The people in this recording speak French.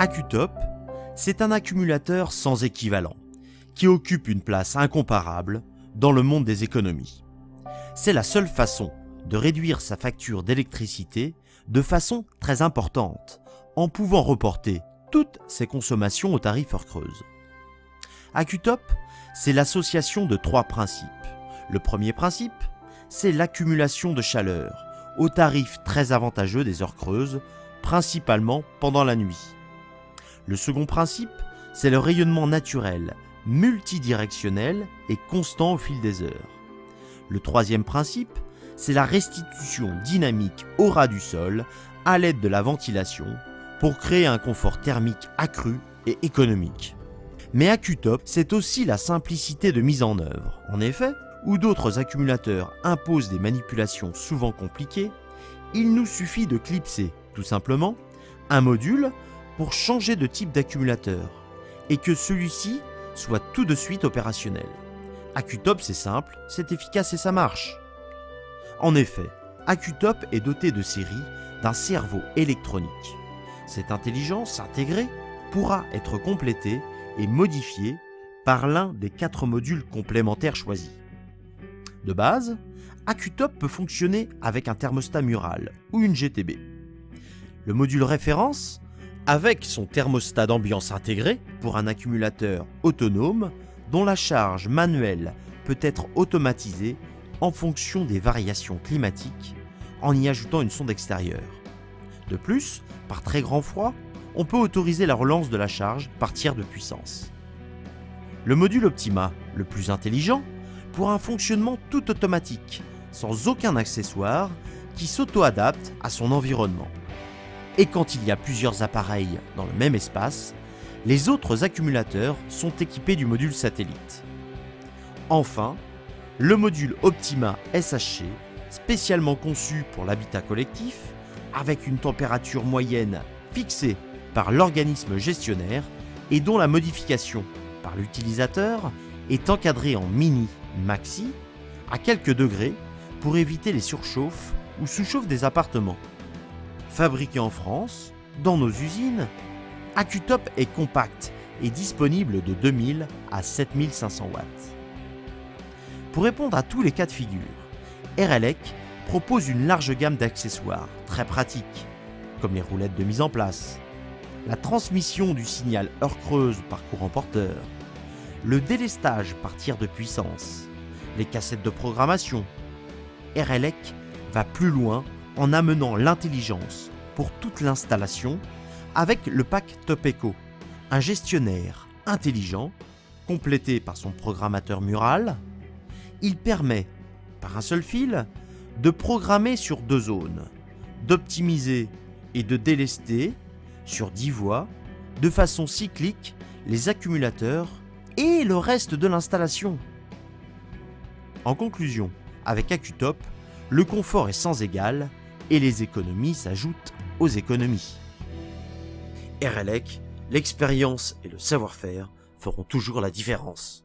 AccuTop, c'est un accumulateur sans équivalent, qui occupe une place incomparable dans le monde des économies. C'est la seule façon de réduire sa facture d'électricité de façon très importante, en pouvant reporter toutes ses consommations au tarif heure creuse. AccuTop, c'est l'association de 3 principes. Le premier principe, c'est l'accumulation de chaleur, au tarif très avantageux des heures creuses, principalement pendant la nuit. Le second principe, c'est le rayonnement naturel, multidirectionnel et constant au fil des heures. Le troisième principe, c'est la restitution dynamique au ras du sol à l'aide de la ventilation pour créer un confort thermique accru et économique. Mais AccuTop, c'est aussi la simplicité de mise en œuvre. En effet, où d'autres accumulateurs imposent des manipulations souvent compliquées, il nous suffit de clipser, tout simplement, un module pour changer de type d'accumulateur et que celui-ci soit tout de suite opérationnel. AccuTop, c'est simple, c'est efficace et ça marche. En effet, AccuTop est doté de série d'un cerveau électronique. Cette intelligence intégrée pourra être complétée et modifiée par l'un des 4 modules complémentaires choisis. De base, AccuTop peut fonctionner avec un thermostat mural ou une GTB. Le module référence, avec son thermostat d'ambiance intégré pour un accumulateur autonome dont la charge manuelle peut être automatisée en fonction des variations climatiques en y ajoutant une sonde extérieure. De plus, par très grand froid, on peut autoriser la relance de la charge par tiers de puissance. Le module Optima, le plus intelligent, pour un fonctionnement tout automatique, sans aucun accessoire, qui s'auto-adapte à son environnement. Et quand il y a plusieurs appareils dans le même espace, les autres accumulateurs sont équipés du module satellite. Enfin, le module Optima SHC, spécialement conçu pour l'habitat collectif, avec une température moyenne fixée par l'organisme gestionnaire et dont la modification par l'utilisateur est encadrée en mini, maxi, à quelques degrés pour éviter les surchauffes ou sous-chauffes des appartements. Fabriqué en France, dans nos usines, AccuTop est compact et disponible de 2000 à 7500 watts. Pour répondre à tous les cas de figure, Airelec propose une large gamme d'accessoires très pratiques, comme les roulettes de mise en place, la transmission du signal heure creuse par courant porteur, le délestage par tiers de puissance, les cassettes de programmation. Airelec va plus loin en amenant l'intelligence pour toute l'installation avec le pack TopEco, un gestionnaire intelligent complété par son programmateur mural. Il permet, par un seul fil, de programmer sur 2 zones, d'optimiser et de délester sur 10 voies, de façon cyclique, les accumulateurs et le reste de l'installation. En conclusion, avec AccuTop, le confort est sans égal et les économies s'ajoutent aux économies. Airelec, l'expérience et le savoir-faire feront toujours la différence.